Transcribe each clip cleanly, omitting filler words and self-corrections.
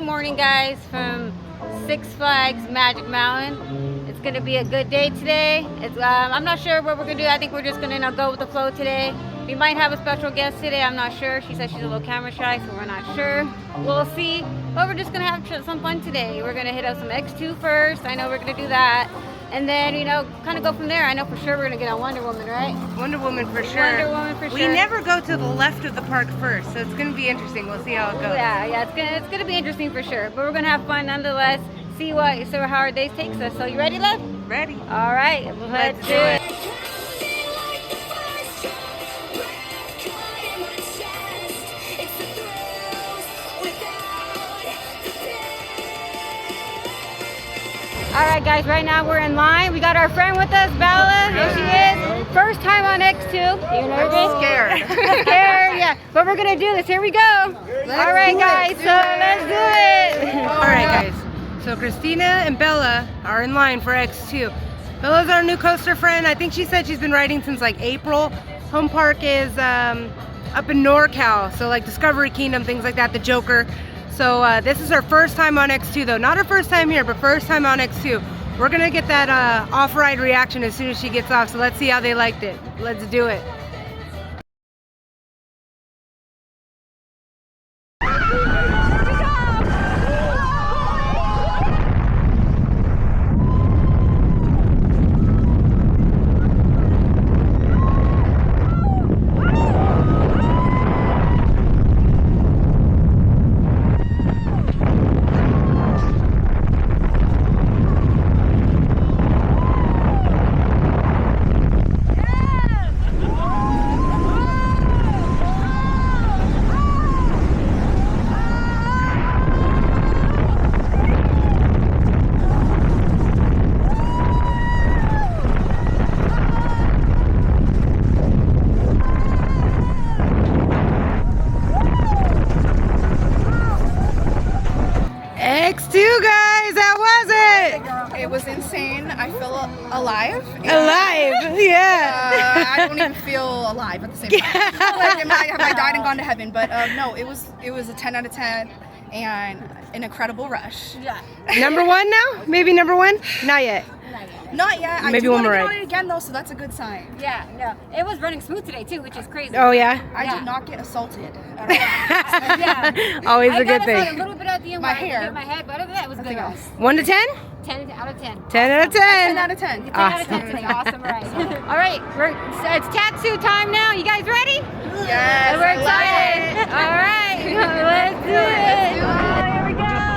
Good morning, guys, from Six Flags Magic Mountain. It's gonna be a good day today. I'm not sure what we're gonna do. I think we're just gonna go with the flow today. We might have a special guest today. I'm not sure. She said she's a little camera shy, so we're not sure. We'll see. But we're just gonna have some fun today. We're gonna hit up some X2 first. I know we're gonna do that. And then, kind of go from there. I know for sure we're gonna get on Wonder Woman, right? Wonder Woman for sure. Wonder Woman for sure. We never go to the left of the park first, so it's gonna be interesting. We'll see how it goes. Yeah, it's gonna be interesting for sure. But we're gonna have fun nonetheless. See how our day takes us. So you ready, love? Ready. All right, let's do it. All right, guys, right now we're in line. We got our friend with us, Bella. Here she is. First time on X2. You nervous? I'm scared. Scared, yeah. But we're going to do this. Here we go. All right, guys, so let's do it. All right, guys. So Christina and Bella are in line for X2. Bella's our new coaster friend. I think she said she's been riding since like April. Home park is up in NorCal, so like Discovery Kingdom, things like that, the Joker. So this is her first time on X2 though. Not her first time here, but first time on X2. We're gonna get that off-ride reaction as soon as she gets off, so let's see how they liked it. Let's do it. X2 guys, how was it? It was insane. I feel alive. Alive, yeah. I don't even feel alive at the same time. Like, have I died and gone to heaven? But no, it was a 10 out of 10 and an incredible rush. Yeah. Number one now? Maybe number one? Not yet. Not yet. Maybe I do one want to more get ride. on it again though, so that's a good sign. Yeah, no. It was running smooth today too, which is crazy. Oh yeah? I Yeah. did not get assaulted at all. Yeah. Always I a good got thing. a little bit at the end. My where I hit hair. my head, but other than that, it was good. Nothing Guys. else. 1 to 10? 10 out of 10. 10 out of 10. 10 out of 10. 10 out of 10 today. Awesome, right? All right, it's tattoo time now. You guys ready? Yes. We're excited. All right, let's do it. Oh, here we go.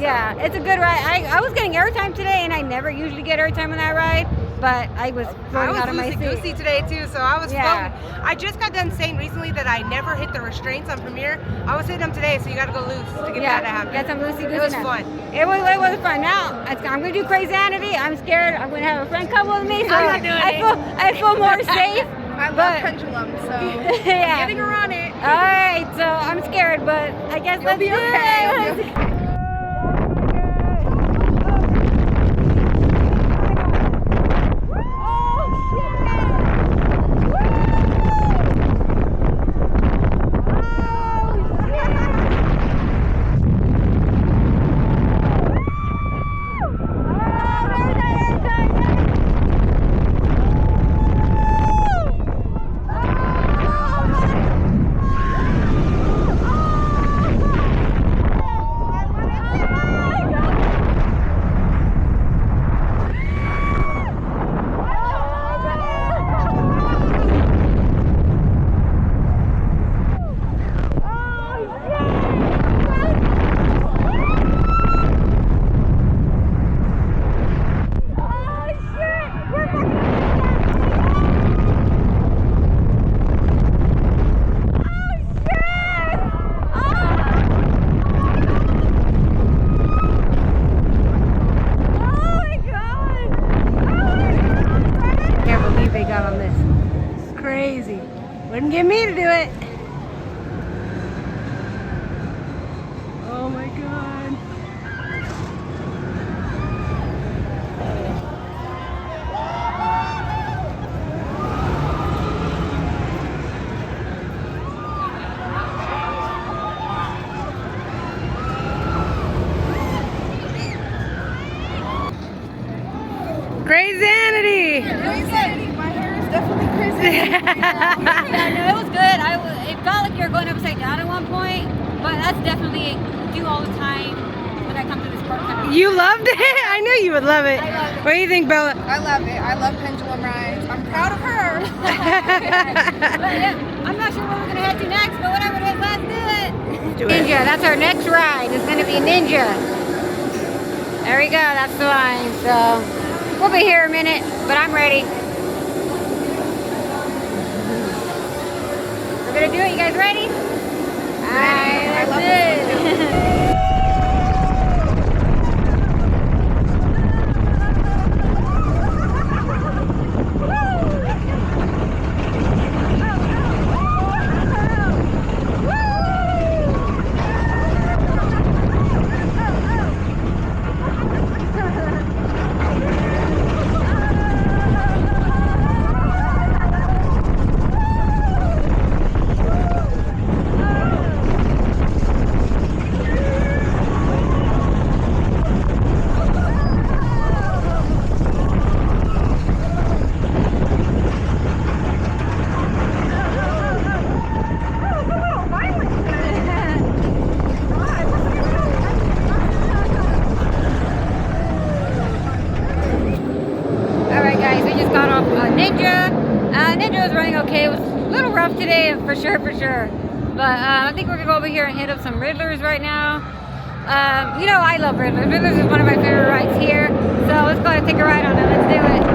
Yeah, it's a good ride. I was getting airtime today, and I never usually get airtime on that ride, but I was floating out of my seat. loosey-goosey today too, so I was Yeah. floating. I just got done saying recently that I never hit the restraints on Premiere. I was hitting them today, so you gotta go loose to get that to happen. Get some loosey goosey. It was fun. It was fun. Now I'm gonna do Crazanity. I'm scared. I'm gonna have a friend come with me, so I'm not doing I feel more safe. I love But- pendulum, so Yeah. getting her on it. All right, so I'm scared, but I guess You'll be let's do okay. it. You'll be okay. Can't believe they got on this. It's crazy. Wouldn't get me to do it. Oh my god. Crazanity! My hair is definitely crazy. Yeah, no, it was good. It felt like you were going upside down at one point, but that's definitely do all the time when I come to this park. You loved it? I knew you would love it. I loved it. What do you think, Bella? I love it. I love pendulum rides. I'm proud of her. But yeah, I'm not sure where we're gonna head to next, but whatever it is, let's do it. Ninja, that's our next ride. It's gonna be Ninja. There we go. That's the line. So we'll be here a minute, but I'm ready. We're gonna do it. You guys ready? Alright, I love that's it. Alright guys, we just got off Ninja. Ninja was running okay. It was a little rough today, for sure. But I think we're gonna go over here and hit up some Riddlers right now. You know I love Riddlers. Riddlers is one of my favorite rides here. So let's go ahead and take a ride on it. Let's do it.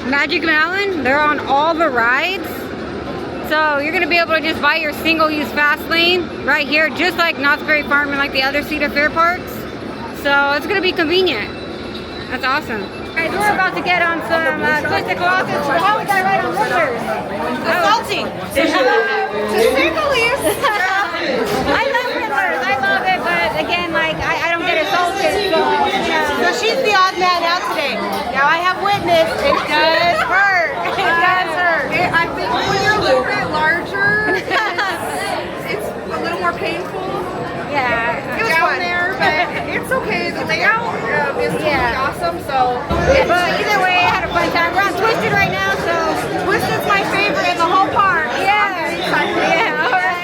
Magic Mountain. They're on all the rides. So you're gonna be able to just buy your single-use fast lane right here, just like Knott's Berry Farm and like the other Cedar Fair parks. So it's gonna be convenient. That's awesome. Alright, so we're about to get on some Twisted Colossus. So how we got right on rollers? Salty. To say the least. I love rollers. I love it, but again, like I don't get it salted. So So she's the odd man out today. Now I have witnessed it does hurt. It does hurt. I think when you're a little bit larger, it's a little more painful. yeah. It was down there, but it's okay. The layout is totally awesome. So, But either way, I had a fun time. We're on Twisted right now, so Twisted's my favorite in the whole park. yeah. Yeah, all right.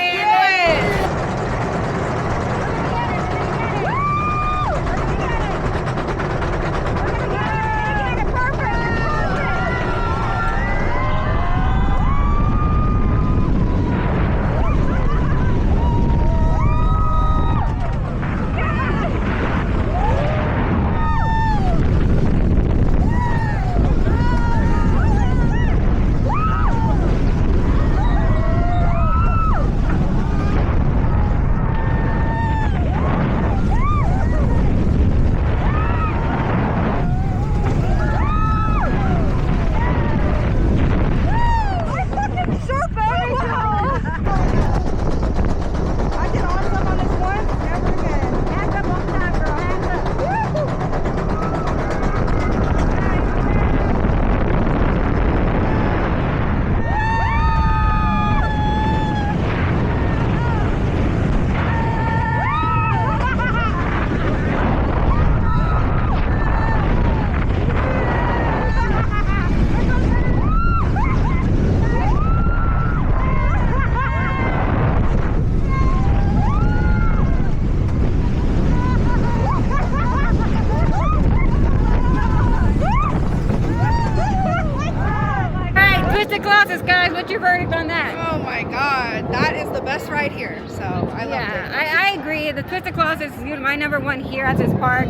Twisted Colossus, guys, what's your verdict on that? Oh my God, that is the best ride here. So I loved it. I agree. The Twisted Colossus is my #1 here at this park.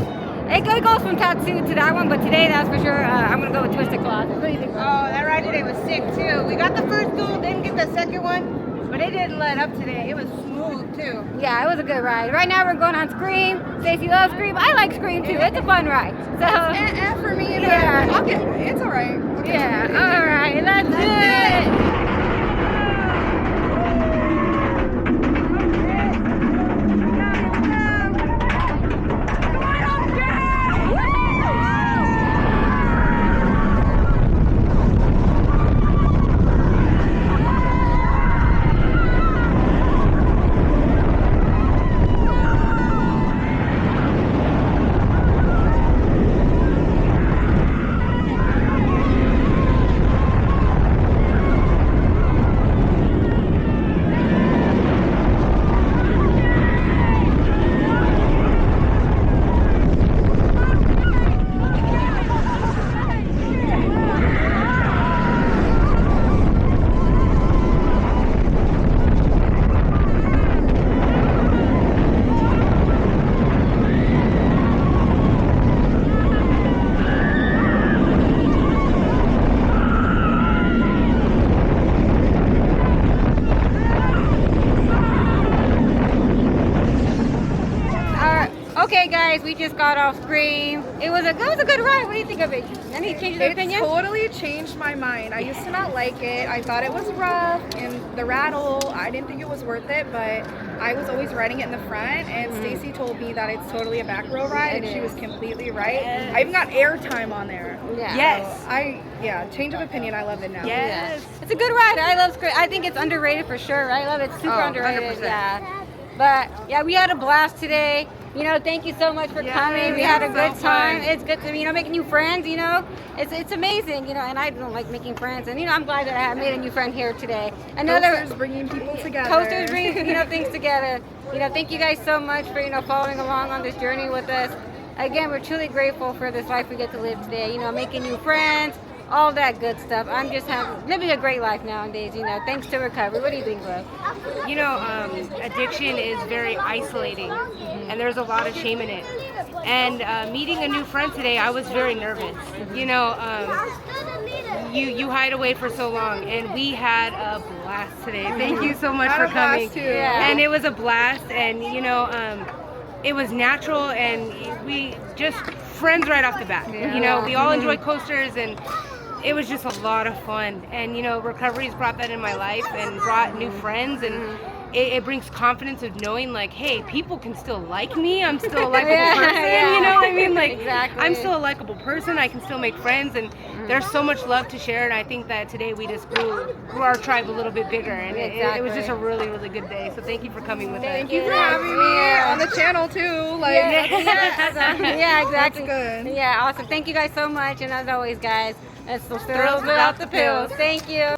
It goes from Tatsu to that one, but today, that's for sure, I'm going to go with Twisted Colossus. What do you think? Oh, that ride today was sick too. We got the first duel, didn't get the second one, but it didn't let up today. It was smooth too. Yeah, it was a good ride. Right now, we're going on Scream. Stacey loves Scream. I like Scream too. It's a fun ride. So, And for me, Yeah. I'll get it. It's all right. yeah, all right, let's do it. Okay, guys, we just got off Scream. It was a good ride. What do you think of it? Any changes of opinion? It totally changed my mind. I used to not like it. I thought it was rough and the rattle. I didn't think it was worth it, but I was always riding it in the front, and Stacy told me that it's totally a back row ride, and she was completely right. Yes. I even got airtime on there. Yeah. Yes. Change of opinion. I love it now. Yes. It's a good ride. I love Scream. I think it's underrated for sure. I love it. Super Oh, underrated. 100%. Yeah. But yeah, we had a blast today. You know, thank you so much for coming. We had a good time. It's good to, making new friends, It's amazing, and I don't like making friends. And, I'm glad that I have made a new friend here today. Coasters bringing people together. Coasters bring, things together. Thank you guys so much for, following along on this journey with us. Again, we're truly grateful for this life we get to live today. Making new friends, all that good stuff. I'm just living a great life nowadays, thanks to recovery. What do you think, love? Addiction is very isolating, and there's a lot of shame in it. And meeting a new friend today, I was very nervous. you hide away for so long, and we had a blast today. Thank you so much Had for a blast, coming. too. Yeah. And it was a blast, and it was natural, and we just friends right off the bat. We all enjoy coasters, and it was just a lot of fun. And recovery's brought that in my life and brought new friends, and it brings confidence of knowing, like, hey, people can still like me. I'm still a likable person. You know what I mean? Like, Exactly. I'm still a likable person. I can still make friends, and there's so much love to share. And I think that today we just grew our tribe a little bit bigger, and it was just a really, really good day. So thank you for coming with us. Thank you for having me on the channel too. Like, Yeah, exactly. That's good. Yeah, awesome. Thank you guys so much. And as always, guys, it's the thrills without the pills. Thank you.